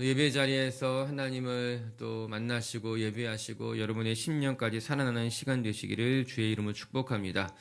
또 예배 자리에서 하나님을 또 만나시고 예배하시고 여러분의 심령까지 살아나는 시간 되시기를 주의 이름으로 축복합니다.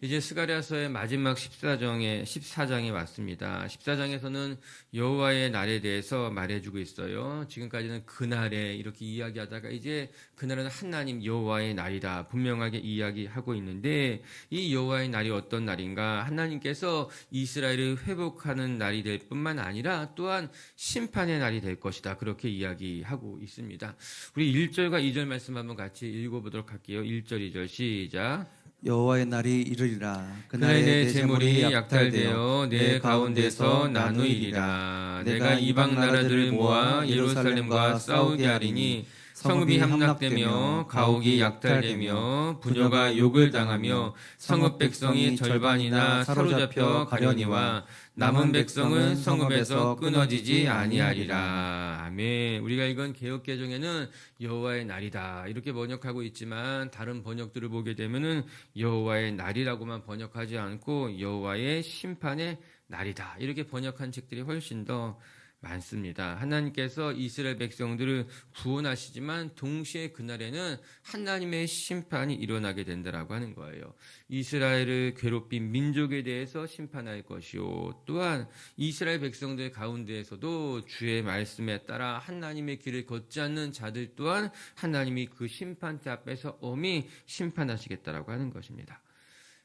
이제 스가랴서의 마지막 14장에 왔습니다. 14장에서는 여호와의 날에 대해서 말해주고 있어요. 지금까지는 그날에 이렇게 이야기하다가 이제 그날은 하나님 여호와의 날이다 분명하게 이야기하고 있는데, 이 여호와의 날이 어떤 날인가? 하나님께서 이스라엘을 회복하는 날이 될 뿐만 아니라 또한 심판의 날이 될 것이다, 그렇게 이야기하고 있습니다. 우리 1절과 2절 말씀 한번 같이 읽어보도록 할게요. 1절 2절 시작. 여호와의 날이 이르리라. 그날에 내 재물이 약탈되어 내 가운데서 나누이리라. 내가 이방 나라들을 모아 예루살렘과 싸우게 하리니 성읍이 함락되며 가옥이 약탈되며 부녀가 욕을 당하며 성읍 백성이 절반이나 사로잡혀 가려니와 남은 백성은 성읍에서 끊어지지 아니하리라. 아멘. 우리가 읽은 개역개정에는 여호와의 날이다 이렇게 번역하고 있지만, 다른 번역들을 보게 되면은 여호와의 날이라고만 번역하지 않고 여호와의 심판의 날이다 이렇게 번역한 책들이 훨씬 더 많습니다. 하나님께서 이스라엘 백성들을 구원하시지만 동시에 그날에는 하나님의 심판이 일어나게 된다라고 하는 거예요. 이스라엘을 괴롭힌 민족에 대해서 심판할 것이요, 또한 이스라엘 백성들 가운데에서도 주의 말씀에 따라 하나님의 길을 걷지 않는 자들 또한 하나님이 그 심판대 앞에서 엄히 심판하시겠다라고 하는 것입니다.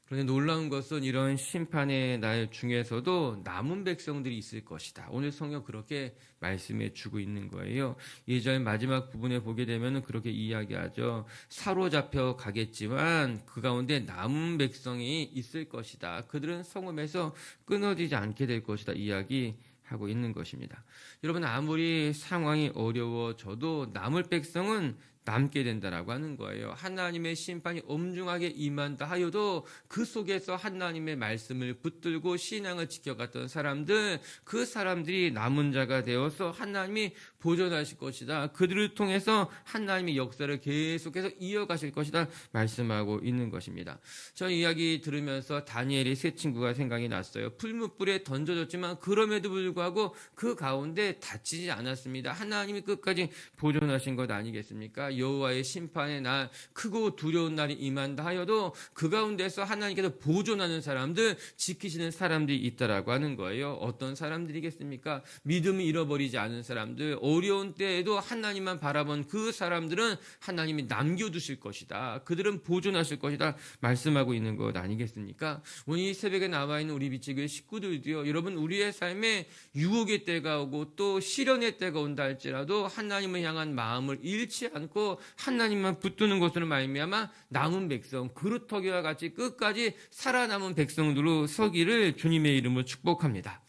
그런데 놀라운 것은 이런 심판의 날 중에서도 남은 백성들이 있을 것이다. 오늘 성경 그렇게 말씀해 주고 있는 거예요. 2절 마지막 부분에 보게 되면 그렇게 이야기하죠. 사로잡혀 가겠지만 그 가운데 남은 백성이 있을 것이다. 그들은 성읍에서 끊어지지 않게 될 것이다 이야기하고 있는 것입니다. 여러분, 아무리 상황이 어려워져도 남을 백성은 남게 된다라고 하는 거예요. 하나님의 심판이 엄중하게 임한다 하여도 그 속에서 하나님의 말씀을 붙들고 신앙을 지켜갔던 사람들, 그 사람들이 남은 자가 되어서 하나님이 보존하실 것이다. 그들을 통해서 하나님의 역사를 계속해서 이어가실 것이다 말씀하고 있는 것입니다. 저 이야기 들으면서 다니엘의 세 친구가 생각이 났어요. 풀무불에 던져졌지만 그럼에도 불구하고 그 가운데 다치지 않았습니다. 하나님이 끝까지 보존하신 것 아니겠습니까? 여호와의 심판의 날, 크고 두려운 날이 임한다 하여도 그 가운데서 하나님께서 보존하는 사람들, 지키시는 사람들이 있다라고 하는 거예요. 어떤 사람들이겠습니까? 믿음을 잃어버리지 않은 사람들, 어려운 때에도 하나님만 바라본 그 사람들은 하나님이 남겨두실 것이다. 그들은 보존하실 것이다 말씀하고 있는 것 아니겠습니까? 오늘 이 새벽에 나와 있는 우리 비치교회 식구들도요, 여러분, 우리의 삶에 유혹의 때가 오고 또 시련의 때가 온다 할지라도 하나님을 향한 마음을 잃지 않고 하나님만 붙드는 것으로 말미암아 남은 백성, 그루터기와 같이 끝까지 살아남은 백성들로 서기를 주님의 이름으로 축복합니다.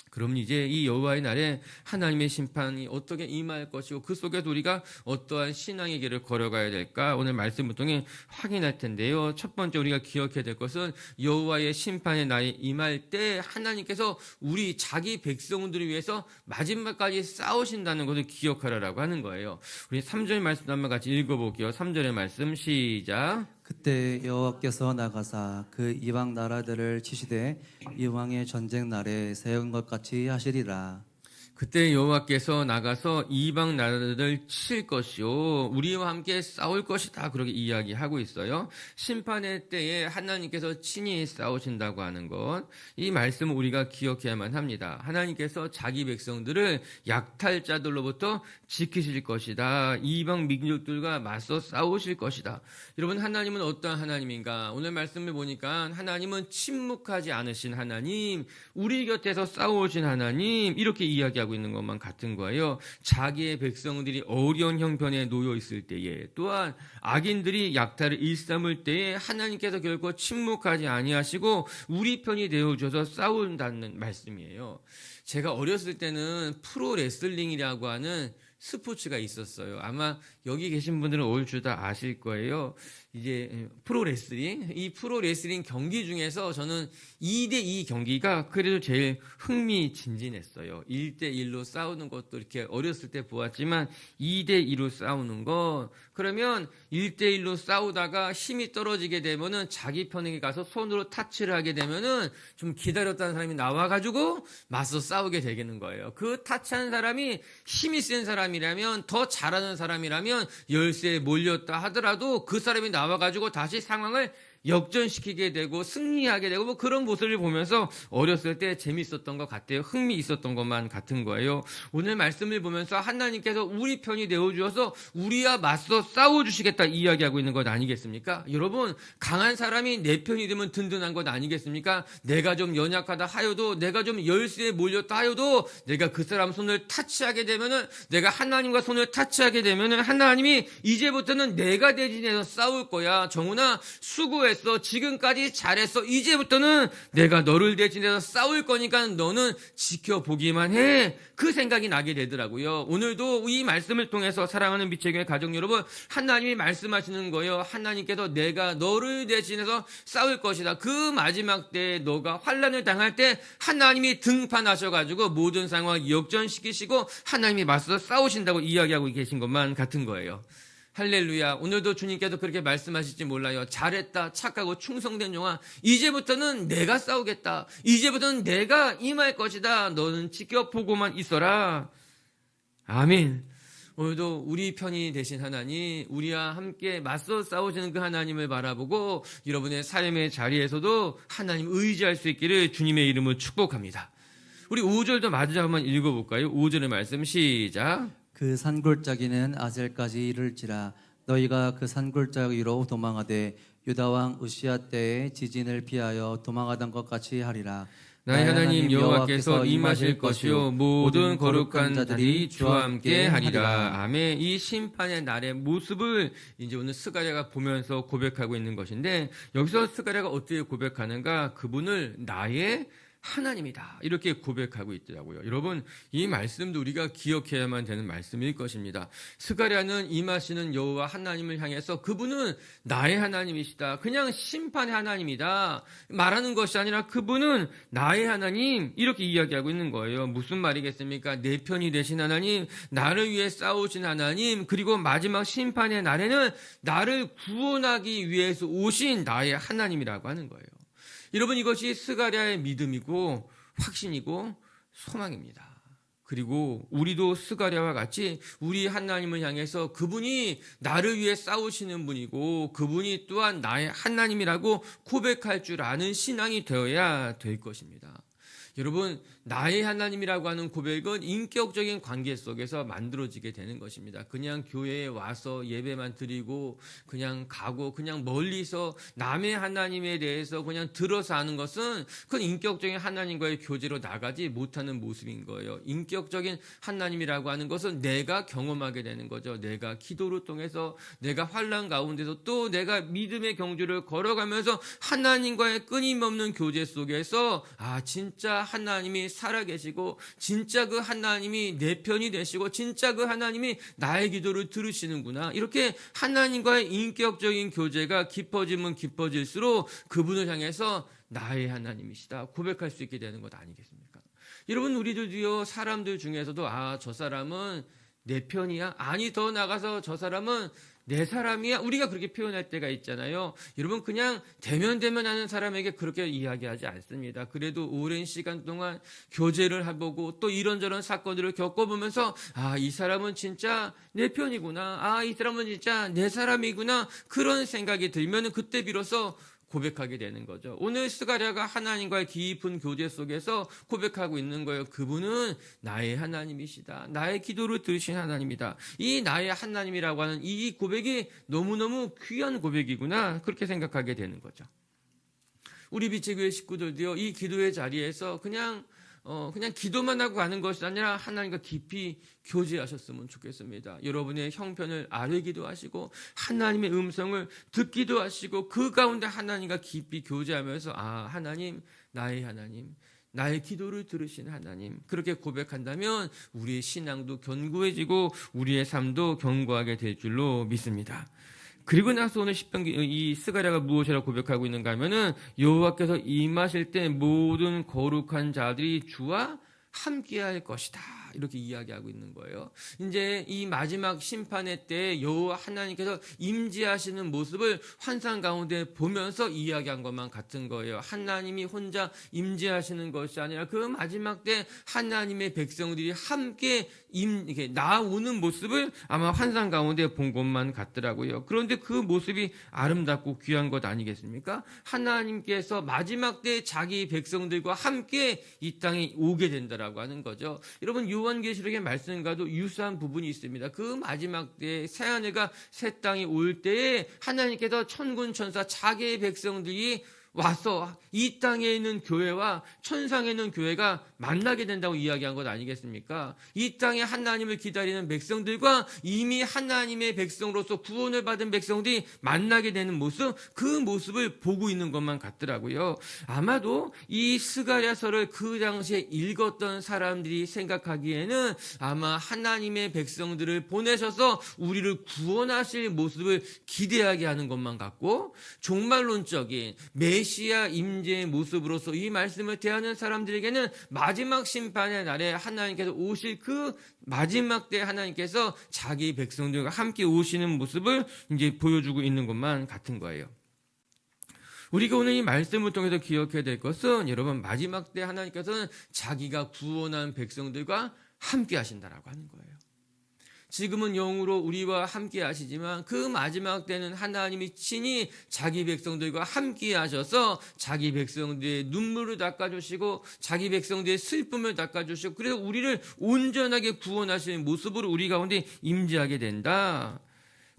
그럼 이제 이 여호와의 날에 하나님의 심판이 어떻게 임할 것이고 그 속에서 우리가 어떠한 신앙의 길을 걸어가야 될까? 오늘 말씀을 통해 확인할 텐데요. 첫 번째 우리가 기억해야 될 것은 여호와의 심판의 날이 임할 때 하나님께서 우리 자기 백성들을 위해서 마지막까지 싸우신다는 것을 기억하라라고 하는 거예요. 우리 3절 말씀 한번 같이 읽어볼게요. 3절의 말씀 시작. 그때 여호와께서 나가사 그 이방 나라들을 치시되 이왕의 전쟁 날에 세운 것 같이 하시리라. 그때 여호와께서 나가서 이방 나라들을 칠 것이요 우리와 함께 싸울 것이다 그렇게 이야기하고 있어요. 심판의 때에 하나님께서 친히 싸우신다고 하는 것, 이 말씀을 우리가 기억해야만 합니다. 하나님께서 자기 백성들을 약탈자들로부터 지키실 것이다. 이방 민족들과 맞서 싸우실 것이다. 여러분, 하나님은 어떠한 하나님인가? 오늘 말씀을 보니까 하나님은 침묵하지 않으신 하나님, 우리 곁에서 싸우신 하나님, 이렇게 이야기하고 있는 것만 같은 거예요. 자기의 백성들이 어려운 형편에 놓여 있을 때에, 또한 악인들이 약탈을 일삼을 때에 하나님께서 결코 침묵하지 아니하시고 우리 편이 되어줘서 싸운다는 말씀이에요. 제가 어렸을 때는 프로 레슬링이라고 하는 스포츠가 있었어요. 아마 여기 계신 분들은 올 줄 다 아실 거예요. 이제 프로레슬링, 이 프로레슬링 경기 중에서 저는 2대2 경기가 그래도 제일 흥미진진했어요. 1대1로 싸우는 것도 이렇게 어렸을 때 보았지만 2대2로 싸우는 거, 그러면 1대1로 싸우다가 힘이 떨어지게 되면은 자기 편에 가서 손으로 타치를 하게 되면은 좀 기다렸다는 사람이 나와가지고 맞서 싸우게 되는 거예요. 그 타치한 사람이 힘이 센 사람이라면, 더 잘하는 사람이라면 열세에 몰렸다 하더라도 그 사람이 나와가지고 다시 상황을 역전시키게 되고 승리하게 되고 뭐 그런 모습을 보면서 어렸을 때 재밌었던 것 같아요. 흥미 있었던 것만 같은 거예요. 오늘 말씀을 보면서 하나님께서 우리 편이 되어주어서 우리와 맞서 싸워주시겠다 이야기하고 있는 것 아니겠습니까? 여러분, 강한 사람이 내 편이 되면 든든한 것 아니겠습니까? 내가 좀 연약하다 하여도, 내가 좀 열세에 몰렸다 하여도 내가 그 사람 손을 타치하게 되면은, 내가 하나님과 손을 타치하게 되면은 하나님이 이제부터는 내가 대신해서 싸울 거야. 정훈아, 수고해. 지금까지 잘했어. 이제부터는 내가 너를 대신해서 싸울 거니까 너는 지켜보기만 해. 그 생각이 나게 되더라고요. 오늘도 이 말씀을 통해서 사랑하는 빛의 교회 가족 여러분, 하나님이 말씀하시는 거예요. 하나님께서 내가 너를 대신해서 싸울 것이다. 그 마지막 때에 너가 환난을 당할 때 하나님이 등판하셔가지고 모든 상황을 역전시키시고 하나님이 맞서 싸우신다고 이야기하고 계신 것만 같은 거예요. 할렐루야. 오늘도 주님께서 그렇게 말씀하실지 몰라요. 잘했다, 착하고 충성된 영아, 이제부터는 내가 싸우겠다. 이제부터는 내가 임할 것이다. 너는 지켜보고만 있어라. 아멘. 오늘도 우리 편이 되신 하나님, 우리와 함께 맞서 싸우시는 그 하나님을 바라보고 여러분의 삶의 자리에서도 하나님 의지할 수 있기를 주님의 이름으로 축복합니다. 우리 5절도 마저 한번 읽어볼까요? 5절의 말씀 시작. 그 산골짜기는 아셀까지 이를지라 너희가 그 산골짜기 위로 도망하되 유다 왕 우시야 때에 지진을 피하여 도망하던 것 같이 하리라. 나의 하나님 여호와께서 임하실 것이요 모든 거룩한 자들이 주와 함께 하리라. 아멘. 이 심판의 날의 모습을 이제 오늘 스가랴가 보면서 고백하고 있는 것인데, 여기서 스가랴가 어떻게 고백하는가? 그분을 나의 하나님이다, 이렇게 고백하고 있더라고요. 여러분, 이 말씀도 우리가 기억해야만 되는 말씀일 것입니다. 스가랴는 임하시는 여호와 하나님을 향해서 그분은 나의 하나님이시다, 그냥 심판의 하나님이다 말하는 것이 아니라 그분은 나의 하나님, 이렇게 이야기하고 있는 거예요. 무슨 말이겠습니까? 내 편이 되신 하나님, 나를 위해 싸우신 하나님, 그리고 마지막 심판의 날에는 나를 구원하기 위해서 오신 나의 하나님이라고 하는 거예요. 여러분, 이것이 스가랴의 믿음이고 확신이고 소망입니다. 그리고 우리도 스가랴와 같이 우리 하나님을 향해서 그분이 나를 위해 싸우시는 분이고 그분이 또한 나의 하나님이라고 고백할 줄 아는 신앙이 되어야 될 것입니다. 여러분, 나의 하나님이라고 하는 고백은 인격적인 관계 속에서 만들어지게 되는 것입니다. 그냥 교회에 와서 예배만 드리고 그냥 가고 그냥 멀리서 남의 하나님에 대해서 그냥 들어서 하는 것은 그건 인격적인 하나님과의 교제로 나가지 못하는 모습인 거예요. 인격적인 하나님이라고 하는 것은 내가 경험하게 되는 거죠. 내가 기도를 통해서, 내가 환난 가운데서, 또 내가 믿음의 경주를 걸어가면서 하나님과의 끊임없는 교제 속에서 진짜 하나님이 살아계시고 진짜 그 하나님이 내 편이 되시고 진짜 그 하나님이 나의 기도를 들으시는구나, 이렇게 하나님과의 인격적인 교제가 깊어지면 깊어질수록 그분을 향해서 나의 하나님이시다 고백할 수 있게 되는 것 아니겠습니까? 여러분, 우리들도요, 사람들 중에서도 저 사람은 내 편이야, 아니 더 나가서 저 사람은 내 사람이야, 우리가 그렇게 표현할 때가 있잖아요. 여러분, 그냥 대면하는 사람에게 그렇게 이야기하지 않습니다. 그래도 오랜 시간 동안 교제를 해보고 또 이런저런 사건들을 겪어보면서 이 사람은 진짜 내 편이구나, 이 사람은 진짜 내 사람이구나, 그런 생각이 들면 그때 비로소 고백하게 되는 거죠. 오늘 스가랴가 하나님과의 깊은 교제 속에서 고백하고 있는 거예요. 그분은 나의 하나님이시다. 나의 기도를 들으신 하나님이다. 이 나의 하나님이라고 하는 이 고백이 너무너무 귀한 고백이구나, 그렇게 생각하게 되는 거죠. 우리 빛의 교회 식구들도요, 이 기도의 자리에서 그냥 기도만 하고 가는 것이 아니라 하나님과 깊이 교제하셨으면 좋겠습니다. 여러분의 형편을 아뢰기도 하시고 하나님의 음성을 듣기도 하시고 그 가운데 하나님과 깊이 교제하면서 하나님, 나의 하나님, 나의 기도를 들으신 하나님, 그렇게 고백한다면 우리의 신앙도 견고해지고 우리의 삶도 견고하게 될 줄로 믿습니다. 그리고 나서 오늘 시편기 이 스가랴가 무엇이라고 고백하고 있는가 하면은 여호와께서 임하실 때 모든 거룩한 자들이 주와 함께할 것이다. 이렇게 이야기하고 있는 거예요. 이제 이 마지막 심판의 때 여호와 하나님께서 임재하시는 모습을 환상 가운데 보면서 이야기한 것만 같은 거예요. 하나님이 혼자 임재하시는 것이 아니라 그 마지막 때 하나님의 백성들이 함께 이렇게 나오는 모습을 아마 환상 가운데 본 것만 같더라고요. 그런데 그 모습이 아름답고 귀한 것 아니겠습니까? 하나님께서 마지막 때 자기 백성들과 함께 이 땅에 오게 된다라고 하는 거죠. 여러분 요한계시록의 말씀과도 유사한 부분이 있습니다. 그 마지막 때 새하늘과 새 땅이 올 때에 하나님께서 천군 천사 자기의 백성들이 와서 이 땅에 있는 교회와 천상에 있는 교회가 만나게 된다고 이야기한 것 아니겠습니까? 이 땅에 하나님을 기다리는 백성들과 이미 하나님의 백성으로서 구원을 받은 백성들이 만나게 되는 모습, 그 모습을 보고 있는 것만 같더라고요. 아마도 이 스가랴서를 그 당시에 읽었던 사람들이 생각하기에는 아마 하나님의 백성들을 보내셔서 우리를 구원하실 모습을 기대하게 하는 것만 같고, 종말론적인 메시아 임재의 모습으로서 이 말씀을 대하는 사람들에게는 마지막 심판의 날에 하나님께서 오실 그 마지막 때 하나님께서 자기 백성들과 함께 오시는 모습을 이제 보여주고 있는 것만 같은 거예요. 우리가 오늘 이 말씀을 통해서 기억해야 될 것은, 여러분, 마지막 때 하나님께서는 자기가 구원한 백성들과 함께 하신다라고 하는 거예요. 지금은 영으로 우리와 함께 하시지만 그 마지막 때는 하나님이 친히 자기 백성들과 함께 하셔서 자기 백성들의 눈물을 닦아주시고 자기 백성들의 슬픔을 닦아주시고, 그래서 우리를 온전하게 구원하시는 모습으로 우리 가운데 임재하게 된다.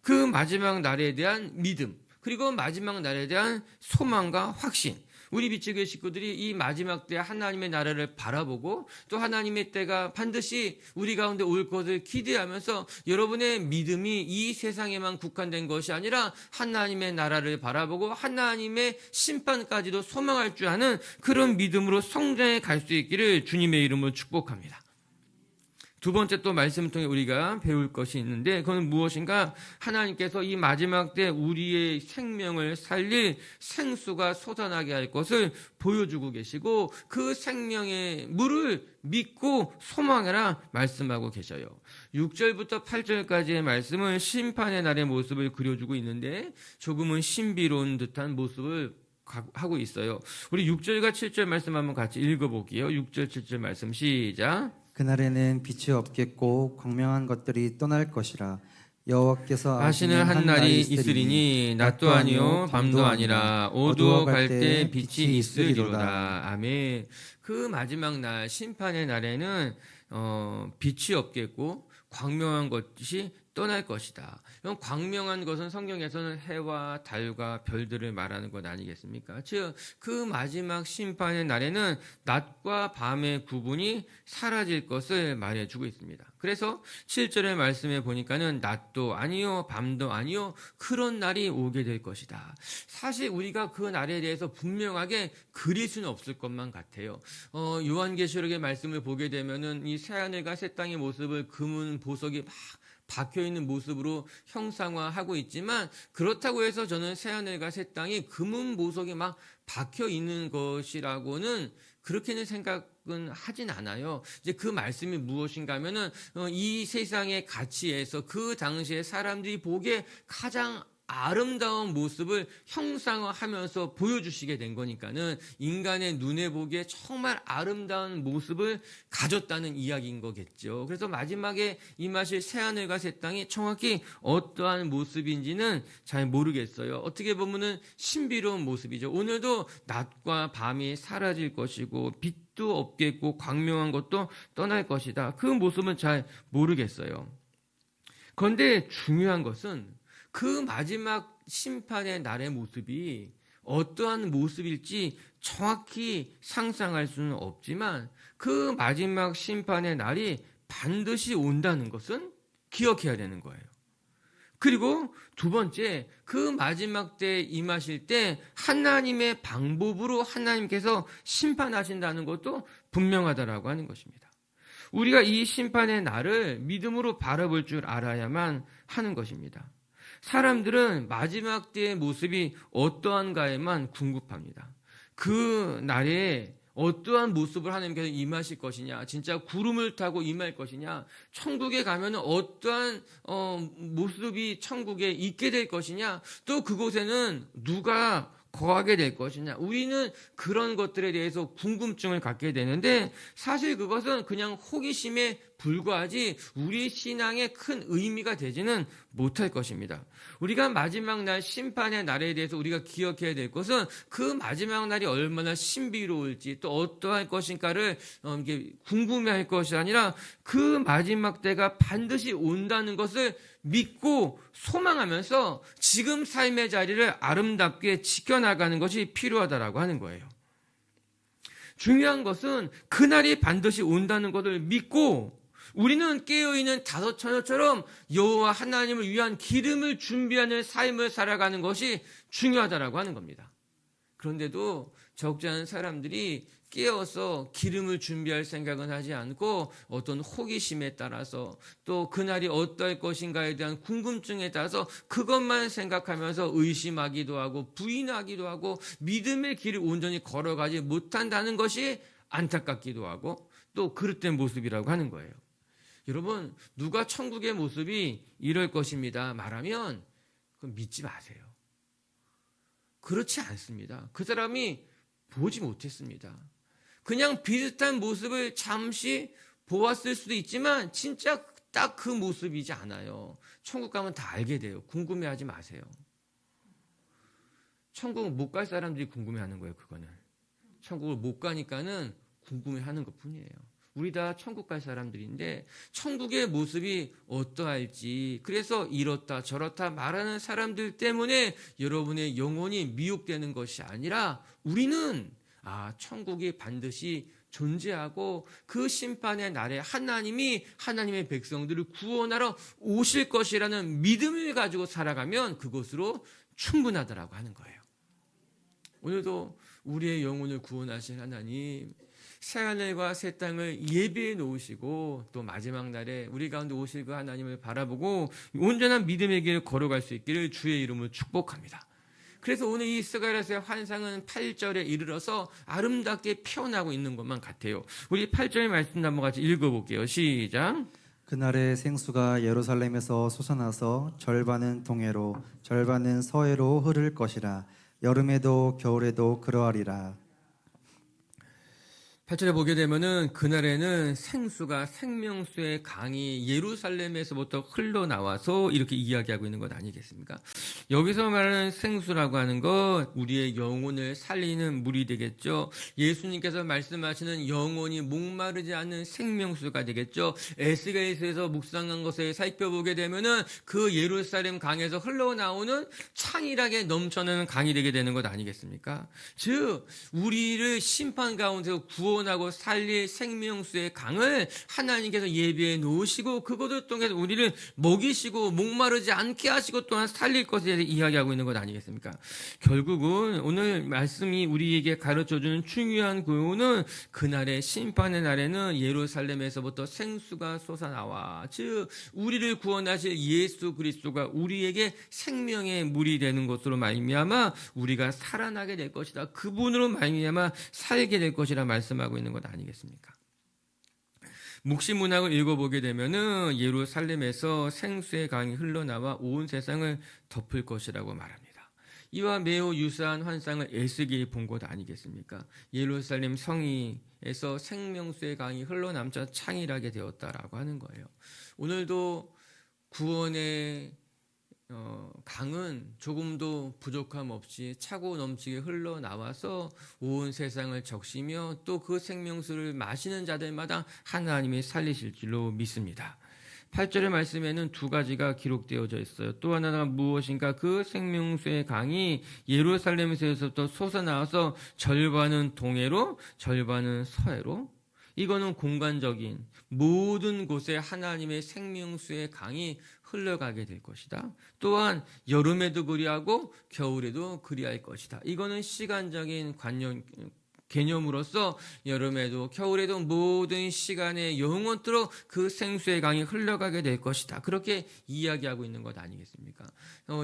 그 마지막 날에 대한 믿음, 그리고 마지막 날에 대한 소망과 확신, 우리 비치교회 식구들이 이 마지막 때 하나님의 나라를 바라보고 또 하나님의 때가 반드시 우리 가운데 올 것을 기대하면서 여러분의 믿음이 이 세상에만 국한된 것이 아니라 하나님의 나라를 바라보고 하나님의 심판까지도 소망할 줄 아는 그런 믿음으로 성장해 갈 수 있기를 주님의 이름으로 축복합니다. 두 번째 또 말씀을 통해 우리가 배울 것이 있는데, 그건 무엇인가? 하나님께서 이 마지막 때 우리의 생명을 살릴 생수가 솟아나게 할 것을 보여주고 계시고, 그 생명의 물을 믿고 소망하라 말씀하고 계셔요. 6절부터 8절까지의 말씀은 심판의 날의 모습을 그려주고 있는데 조금은 신비로운 듯한 모습을 하고 있어요. 우리 6절과 7절 말씀 한번 같이 읽어볼게요. 6절 7절 말씀 시작. 그날에는 빛이 없겠고 광명한 것들이 떠날 것이라. 여호와께서 아시는 한 날이 있으리니 낮도 아니요 밤도 아니라 어두워 갈 때 빛이 있으리로다. 아멘. 그 마지막 날 심판의 날에는 빛이 없겠고 광명한 것이 떠날 것이다. 그럼 광명한 것은 성경에서는 해와 달과 별들을 말하는 것 아니겠습니까? 즉, 그 마지막 심판의 날에는 낮과 밤의 구분이 사라질 것을 말해주고 있습니다. 그래서 7절의 말씀에 보니까는 낮도 아니요 밤도 아니요 그런 날이 오게 될 것이다. 사실 우리가 그 날에 대해서 분명하게 그릴 수는 없을 것만 같아요. 요한계시록의 말씀을 보게 되면은 이 새하늘과 새 땅의 모습을 금은 보석이 막 박혀있는 모습으로 형상화하고 있지만, 그렇다고 해서 저는 새하늘과 새 땅이 금은 보석이 막 박혀있는 것이라고는 그렇게는 생각은 하진 않아요. 이제 그 말씀이 무엇인가 하면은 이 세상의 가치에서 그 당시에 사람들이 보기에 가장 아름다운 모습을 형상화하면서 보여주시게 된 거니까는 인간의 눈에 보기에 정말 아름다운 모습을 가졌다는 이야기인 거겠죠. 그래서 마지막에 임하실 새하늘과 새 땅이 정확히 어떠한 모습인지는 잘 모르겠어요. 어떻게 보면은 신비로운 모습이죠. 오늘도 낮과 밤이 사라질 것이고 빛도 없겠고 광명한 것도 떠날 것이다. 그 모습은 잘 모르겠어요. 그런데 중요한 것은 그 마지막 심판의 날의 모습이 어떠한 모습일지 정확히 상상할 수는 없지만, 그 마지막 심판의 날이 반드시 온다는 것은 기억해야 되는 거예요. 그리고 두 번째, 그 마지막 때 임하실 때 하나님의 방법으로 하나님께서 심판하신다는 것도 분명하다라고 하는 것입니다. 우리가 이 심판의 날을 믿음으로 바라볼 줄 알아야만 하는 것입니다. 사람들은 마지막 때의 모습이 어떠한가에만 궁금합니다. 그 날에 어떠한 모습을 하나님께서 임하실 것이냐, 진짜 구름을 타고 임할 것이냐, 천국에 가면 어떠한 모습이 천국에 있게 될 것이냐, 또 그곳에는 누가 거하게 될 것이냐. 우리는 그런 것들에 대해서 궁금증을 갖게 되는데 사실 그것은 그냥 호기심에 불과하지 우리 신앙에 큰 의미가 되지는 못할 것입니다. 우리가 마지막 날 심판의 날에 대해서 우리가 기억해야 될 것은 그 마지막 날이 얼마나 신비로울지 또 어떠할 것인가를 이게 궁금해할 것이 아니라 그 마지막 때가 반드시 온다는 것을 믿고 소망하면서 지금 삶의 자리를 아름답게 지켜나가는 것이 필요하다라고 하는 거예요. 중요한 것은 그날이 반드시 온다는 것을 믿고 우리는 깨어있는 다섯 처녀처럼 여호와 하나님을 위한 기름을 준비하는 삶을 살아가는 것이 중요하다라고 하는 겁니다. 그런데도 적지 않은 사람들이 깨어서 기름을 준비할 생각은 하지 않고 어떤 호기심에 따라서 또 그날이 어떨 것인가에 대한 궁금증에 따라서 그것만 생각하면서 의심하기도 하고 부인하기도 하고 믿음의 길을 온전히 걸어가지 못한다는 것이 안타깝기도 하고 또 그릇된 모습이라고 하는 거예요. 여러분, 누가 천국의 모습이 이럴 것입니다 말하면 그건 믿지 마세요. 그렇지 않습니다. 그 사람이 보지 못했습니다. 그냥 비슷한 모습을 잠시 보았을 수도 있지만 진짜 딱 그 모습이지 않아요. 천국 가면 다 알게 돼요. 궁금해하지 마세요. 천국 못 갈 사람들이 궁금해하는 거예요. 그거는 천국을 못 가니까는 궁금해하는 것뿐이에요. 우리 다 천국 갈 사람들인데 천국의 모습이 어떠할지 그래서 이렇다 저렇다 말하는 사람들 때문에 여러분의 영혼이 미혹되는 것이 아니라 우리는 천국이 반드시 존재하고 그 심판의 날에 하나님이 하나님의 백성들을 구원하러 오실 것이라는 믿음을 가지고 살아가면 그것으로 충분하다라고 하는 거예요. 오늘도 우리의 영혼을 구원하실 하나님, 새하늘과 새 땅을 예비해 놓으시고 또 마지막 날에 우리 가운데 오실 그 하나님을 바라보고 온전한 믿음의 길을 걸어갈 수 있기를 주의 이름으로 축복합니다. 그래서 오늘 이 스가랴서의 환상은 8절에 이르러서 아름답게 표현하고 있는 것만 같아요. 우리 8절 말씀 한번 같이 읽어볼게요. 시작. 그날에 생수가 예루살렘에서 솟아나서 절반은 동해로 절반은 서해로 흐를 것이라. 여름에도 겨울에도 그러하리라. 8절에 보게 되면은 그날에는 생수가 생명수의 강이 예루살렘에서부터 흘러나와서 이렇게 이야기하고 있는 것 아니겠습니까? 여기서 말하는 생수라고 하는 것 우리의 영혼을 살리는 물이 되겠죠. 예수님께서 말씀하시는 영혼이 목마르지 않는 생명수가 되겠죠. 에스겔서에서 묵상한 것을 살펴보게 되면은 그 예루살렘 강에서 흘러나오는 창일하게 넘쳐나는 강이 되게 되는 것 아니겠습니까? 즉 우리를 심판 가운데서 구원하고 살릴 생명수의 강을 하나님께서 예비해 놓으시고 그것을 통해서 우리를 먹이시고 목마르지 않게 하시고 또한 살릴 것에 대해서 이야기하고 있는 것 아니겠습니까? 결국은 오늘 말씀이 우리에게 가르쳐주는 중요한 교훈은 그날의 심판의 날에는 예루살렘에서부터 생수가 솟아나와 즉 우리를 구원하실 예수 그리스도가 우리에게 생명의 물이 되는 것으로 말미암아 우리가 살아나게 될 것이다. 그분으로 말미암아 살게 될 것이라 말씀하고 있는 것 아니겠습니까? 묵시 문학을 읽어보게 되면은 예루살렘에서 생수의 강이 흘러나와 온 세상을 덮을 것이라고 말합니다. 이와 매우 유사한 환상을 에스겔이 본 것 아니겠습니까? 예루살렘 성이에서 생명수의 강이 흘러남자 창일하게 되었다라고 하는 거예요. 오늘도 구원의 강은 조금도 부족함 없이 차고 넘치게 흘러나와서 온 세상을 적시며 또 그 생명수를 마시는 자들마다 하나님이 살리실 줄로 믿습니다. 8절의 말씀에는 두 가지가 기록되어져 있어요. 또 하나가 무엇인가 그 생명수의 강이 예루살렘에서부터 솟아나와서 절반은 동해로 절반은 서해로 이거는 공간적인 모든 곳에 하나님의 생명수의 강이 흘러가게 될 것이다. 또한 여름에도 그리하고 겨울에도 그리할 것이다. 이거는 시간적인 개념으로서 여름에도 겨울에도 모든 시간에 영원토록 그 생수의 강이 흘러가게 될 것이다. 그렇게 이야기하고 있는 것 아니겠습니까?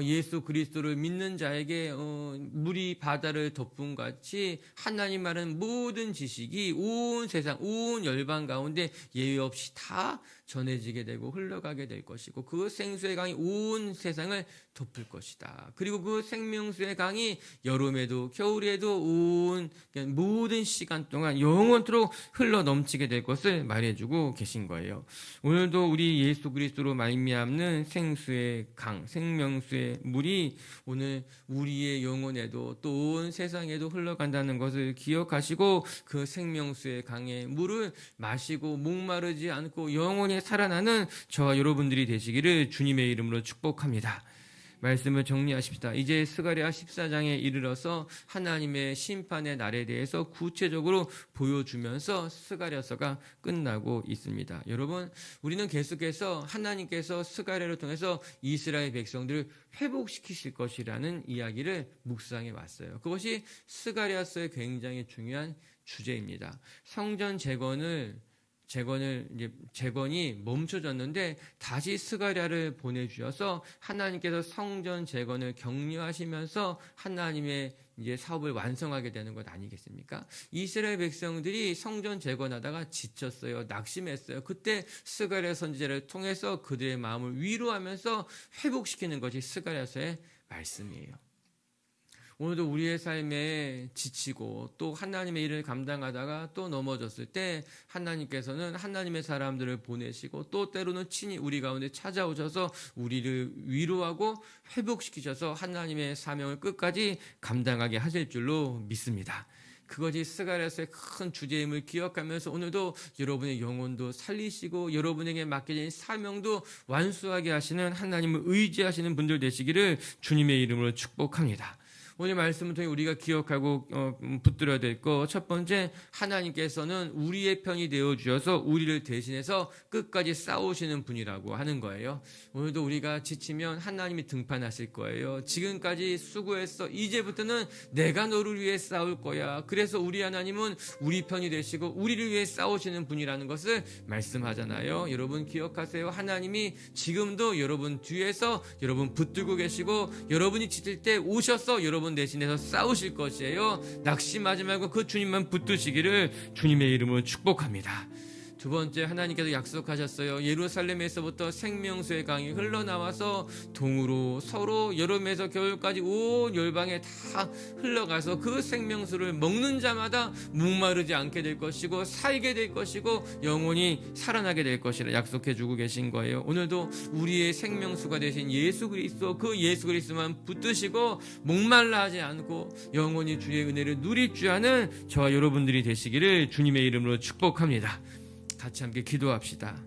예수 그리스도를 믿는 자에게 물이 바다를 덮은 같이 하나님 말은 모든 지식이 온 세상, 온 열방 가운데 예외 없이 다 전해지게 되고 흘러가게 될 것이고 그 생수의 강이 온 세상을 덮을 것이다. 그리고 그 생명수의 강이 여름에도 겨울에도 온 모든 시간 동안 영원토록 흘러 넘치게 될 것을 말해주고 계신 거예요. 오늘도 우리 예수 그리스도로 말미암는 생수의 강, 생명수의 물이 오늘 우리의 영혼에도 또 온 세상에도 흘러간다는 것을 기억하시고 그 생명수의 강의 물을 마시고 목마르지 않고 영원히 살아나는 저와 여러분들이 되시기를 주님의 이름으로 축복합니다. 말씀을 정리하십시다. 이제 스가랴 14장에 이르러서 하나님의 심판의 날에 대해서 구체적으로 보여주면서 스가랴서가 끝나고 있습니다. 여러분, 우리는 계속해서 하나님께서 스가랴를 통해서 이스라엘 백성들을 회복시키실 것이라는 이야기를 묵상해 왔어요. 그것이 스가랴서의 굉장히 중요한 주제입니다. 성전 재건이 멈춰졌는데 다시 스가랴를 보내주셔서 하나님께서 성전 재건을 격려하시면서 하나님의 이제 사업을 완성하게 되는 것 아니겠습니까? 이스라엘 백성들이 성전 재건하다가 지쳤어요. 낙심했어요. 그때 스가랴 선지자를 통해서 그들의 마음을 위로하면서 회복시키는 것이 스가랴서의 말씀이에요. 오늘도 우리의 삶에 지치고 또 하나님의 일을 감당하다가 또 넘어졌을 때 하나님께서는 하나님의 사람들을 보내시고 또 때로는 친히 우리 가운데 찾아오셔서 우리를 위로하고 회복시키셔서 하나님의 사명을 끝까지 감당하게 하실 줄로 믿습니다. 그것이 스가랴서의 큰 주제임을 기억하면서 오늘도 여러분의 영혼도 살리시고 여러분에게 맡겨진 사명도 완수하게 하시는 하나님을 의지하시는 분들 되시기를 주님의 이름으로 축복합니다. 오늘 말씀을 통해 우리가 기억하고 붙들어야 될 것 첫 번째, 하나님께서는 우리의 편이 되어주셔서 우리를 대신해서 끝까지 싸우시는 분이라고 하는 거예요. 오늘도 우리가 지치면 하나님이 등판하실 거예요. 지금까지 수고했어. 이제부터는 내가 너를 위해 싸울 거야. 그래서 우리 하나님은 우리 편이 되시고 우리를 위해 싸우시는 분이라는 것을 말씀하잖아요. 여러분 기억하세요. 하나님이 지금도 여러분 뒤에서 여러분 붙들고 계시고 여러분이 지칠 때 오셔서 여러분 대신해서 싸우실 것이에요. 낙심하지 말고 그 주님만 붙드시기를 주님의 이름으로 축복합니다. 두 번째, 하나님께서 약속하셨어요. 예루살렘에서부터 생명수의 강이 흘러나와서 동으로 서로 여름에서 겨울까지 온 열방에 다 흘러가서 그 생명수를 먹는 자마다 목마르지 않게 될 것이고 살게 될 것이고 영원히 살아나게 될 것이라 약속해 주고 계신 거예요. 오늘도 우리의 생명수가 되신 예수 그리스도, 그 예수 그리스도만 붙드시고 목말라 하지 않고 영원히 주의 은혜를 누릴 줄 아는 저와 여러분들이 되시기를 주님의 이름으로 축복합니다. 같이 함께 기도합시다.